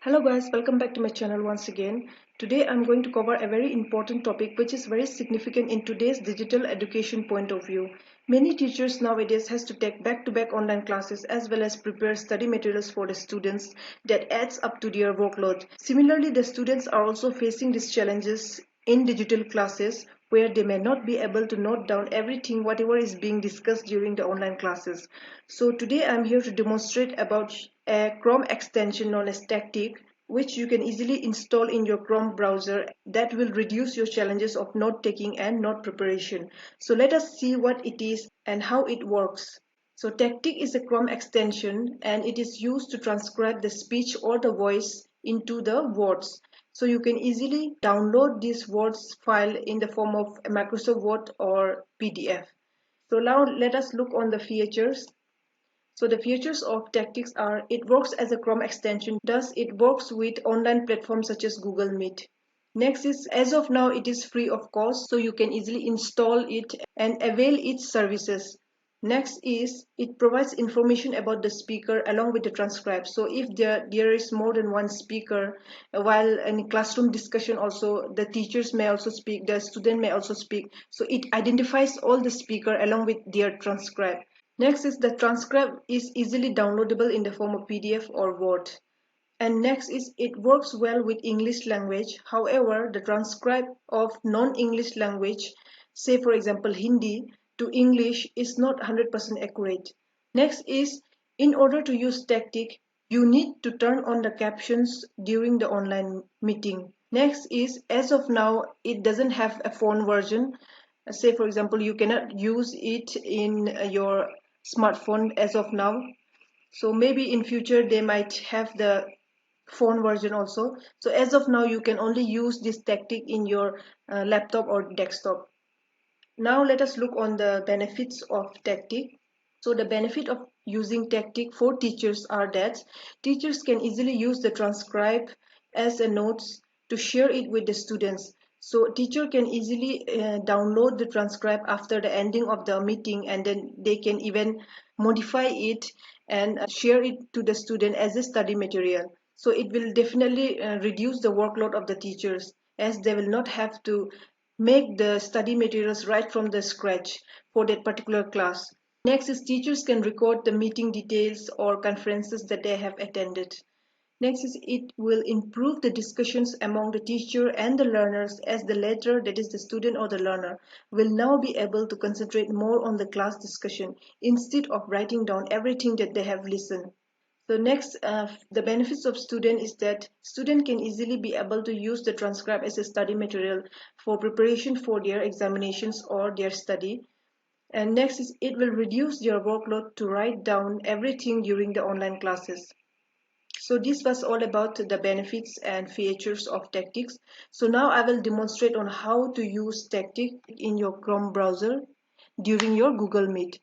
Hello guys, welcome back to my channel once again. Today I'm going to cover a very important topic which is very significant in today's digital education point of view. Many teachers nowadays has to take back-to-back online classes as well as prepare study materials for the students that adds up to their workload. Similarly, the students are also facing these challenges in digital classes where they may not be able to note down everything whatever is being discussed during the online classes. So today I'm here to demonstrate about a Chrome extension known as Tactic, which you can easily install in your Chrome browser that will reduce your challenges of note taking and note preparation. So let us see what it is and how it works. So Tactic is a Chrome extension and it is used to transcribe the speech or the voice into the words. So you can easily download this words file in the form of a Microsoft Word or PDF. So now let us look on the features. So the features of Tactics are it works as a Chrome extension, thus it works with online platforms such as Google Meet. Next is as of now it is free of cost, so you can easily install it and avail its services. Next is it provides information about the speaker along with the transcript. So if there is more than one speaker, while in classroom discussion also the teachers may also speak, the student may also speak. So it identifies all the speaker along with their transcript. Next is the transcript is easily downloadable in the form of PDF or Word. And next is it works well with English language. However, the transcript of non-English language, say for example Hindi to English, is not 100% accurate. Next is in order to use Tactic, you need to turn on the captions during the online meeting. Next is as of now it doesn't have a phone version. Say for example you cannot use it in your smartphone as of now, so maybe in future they might have the phone version also. So as of now you can only use this Tactic in your laptop or desktop. Now let us look on the benefits of Tactic. So the benefit of using Tactic for teachers are that teachers can easily use the transcribe as a notes to share it with the students. So teacher can easily download the transcribe after the ending of the meeting, and then they can even modify it and share it to the student as a study material. So it will definitely reduce the workload of the teachers, as they will not have to make the study materials right from the scratch for that particular class. Next is teachers can record the meeting details or conferences that they have attended. Next is it will improve the discussions among the teacher and the learners, as the latter, that is the student or the learner, will now be able to concentrate more on the class discussion instead of writing down everything that they have listened. So next, the benefits of student is that student can easily be able to use the transcript as a study material for preparation for their examinations or their study. And next is it will reduce their workload to write down everything during the online classes. So this was all about the benefits and features of Tactics. So now I will demonstrate on how to use Tactic in your Chrome browser during your Google Meet.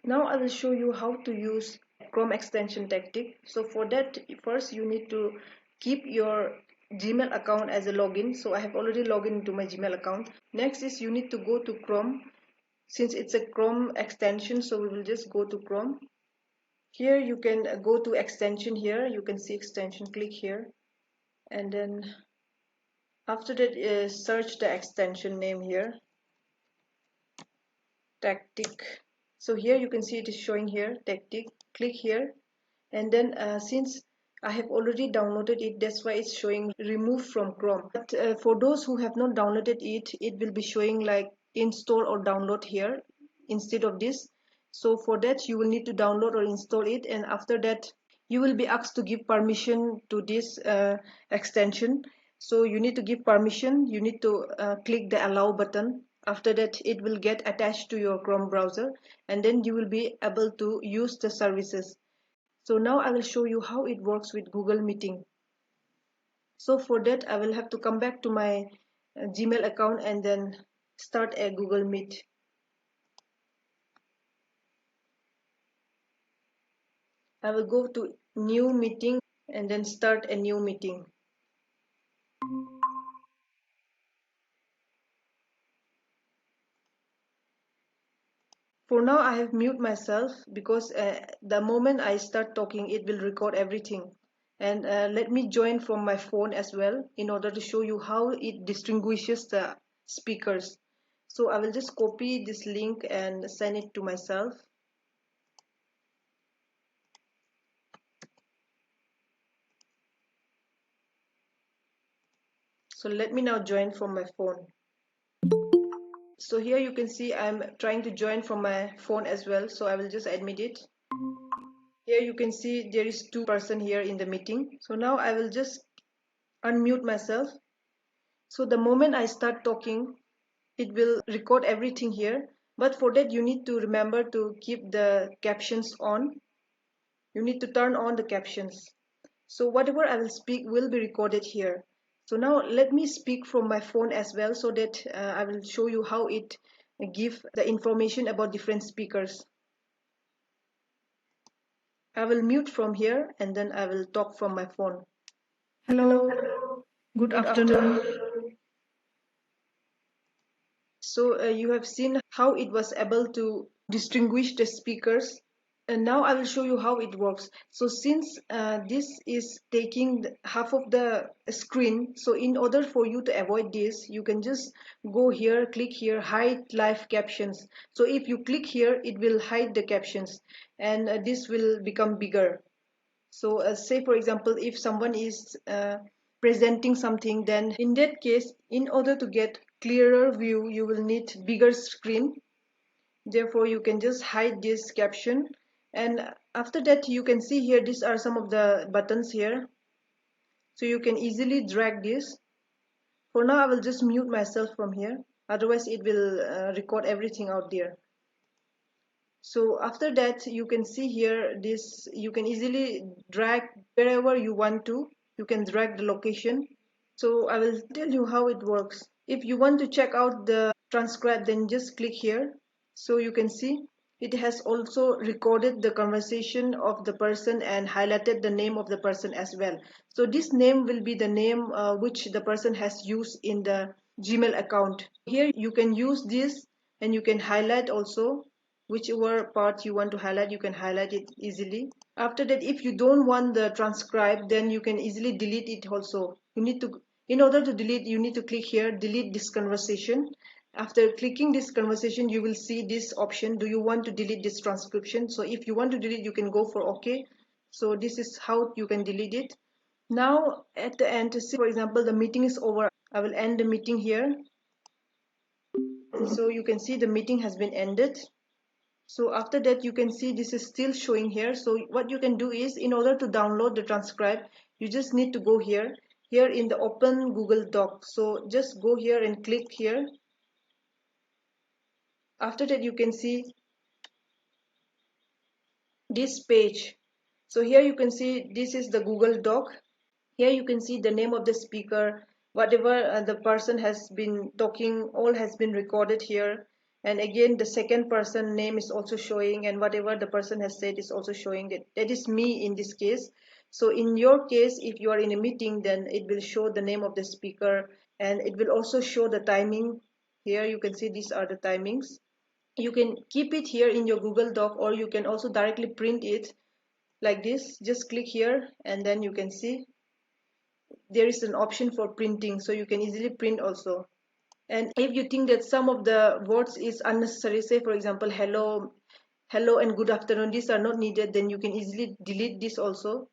Now I will show you how to use Chrome extension Tactic. So for that, first you need to keep your Gmail account as a login. So I have already logged into my Gmail account. Next is you need to go to Chrome. Since it's a Chrome extension, so we will just go to Chrome. Here you can go to extension. Here you can see extension, click here, and then after that search the extension name here, Tactic. So here you can see it is showing here Tactic. Click here, and then since I have already downloaded it, that's why it's showing remove from Chrome. But for those who have not downloaded it, it will be showing like install or download here instead of this. So for that you will need to download or install it, and after that you will be asked to give permission to this extension. So you need to give permission, you need to click the allow button. After that it will get attached to your Chrome browser, and then you will be able to use the services. So now I will show you how it works with Google Meeting. So for that I will have to come back to my Gmail account and then start a Google Meet. I will go to new meeting and then start a new meeting. For now I have mute myself because the moment I start talking it will record everything. And let me join from my phone as well in order to show you how it distinguishes the speakers. So I will just copy this link and send it to myself. So let me now join from my phone. So here you can see I'm trying to join from my phone as well. So I will just admit it. Here you can see there is 2 person here in the meeting. So now I will just unmute myself. So the moment I start talking, it will record everything here. But for that, you need to remember to keep the captions on. You need to turn on the captions. So whatever I will speak will be recorded here. So now let me speak from my phone as well so that I will show you how it give the information about different speakers. I will mute from here and then I will talk from my phone. Hello, Hello, good good afternoon. afternoon. So you have seen how it was able to distinguish the speakers. And now I will show you how it works. So since this is taking half of the screen, so in order for you to avoid this, you can just go here, click here, hide live captions. So if you click here, it will hide the captions and this will become bigger. So say for example, if someone is presenting something, then in that case, in order to get clearer view, you will need bigger screen. Therefore, you can just hide this caption. And after that, you can see here, these are some of the buttons here. So you can easily drag this. For now, I will just mute myself from here. Otherwise, it will record everything out there. So after that, you can see here this, you can easily drag wherever you want to. You can drag the location. So I will tell you how it works. If you want to check out the transcript, then just click here. So you can see it has also recorded the conversation of the person and highlighted the name of the person as well. So this name will be the name which the person has used in the Gmail account. Here you can use this and you can highlight also whichever part you want to highlight, you can highlight it easily. After that, if you don't want the transcribe, then you can easily delete it also. You need to, in order to delete, you need to click here, delete this conversation. After clicking this conversation, you will see this option. Do you want to delete this transcription? So if you want to delete, you can go for OK. So this is how you can delete it. Now at the end, say for example, the meeting is over. I will end the meeting here. So you can see the meeting has been ended. So after that, you can see this is still showing here. So what you can do is, in order to download the transcribe, you just need to go here in the open Google Doc. So just go here and click here. After that, you can see this page. So here you can see this is the Google Doc. Here you can see the name of the speaker, whatever the person has been talking, all has been recorded here. And again, the second person name is also showing, and whatever the person has said is also showing. That is me in this case. So in your case, if you are in a meeting, then it will show the name of the speaker and it will also show the timing. Here you can see these are the timings. You can keep it here in your Google Doc, or you can also directly print it like this. Just click here and then you can see there is an option for printing, so you can easily print also. And if you think that some of the words is unnecessary, say for example hello and good afternoon, these are not needed, then you can easily delete this also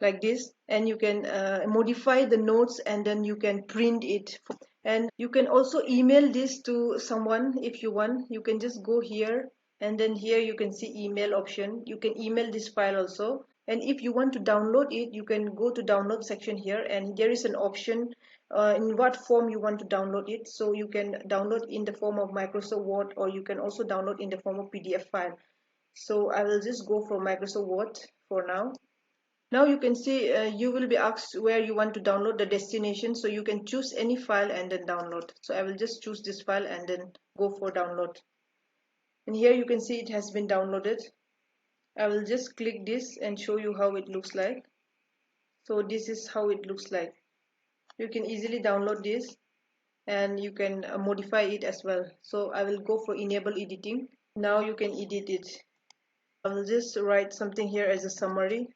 like this. And you can modify the notes and then you can print it. And you can also email this to someone if you want. You can just go here and then here you can see email option. You can email this file also. And if you want to download it, you can go to download section here and there is an option in what form you want to download it. So you can download in the form of Microsoft Word, or you can also download in the form of PDF file. So I will just go for Microsoft Word for now. Now you can see you will be asked where you want to download the destination. So you can choose any file and then download. So I will just choose this file and then go for download. And here you can see it has been downloaded. I will just click this and show you how it looks like. So this is how it looks like. You can easily download this and you can modify it as well. So I will go for enable editing. Now you can edit it. I will just write something here as a summary.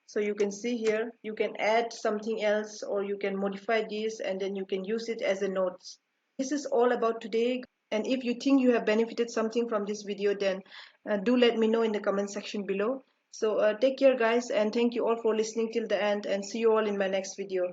So you can see here, you can add something else or you can modify this and then you can use it as a notes. This is all about today. And if you think you have benefited something from this video, then do let me know in the comment section below. So take care guys, and thank you all for listening till the end, and see you all in my next video.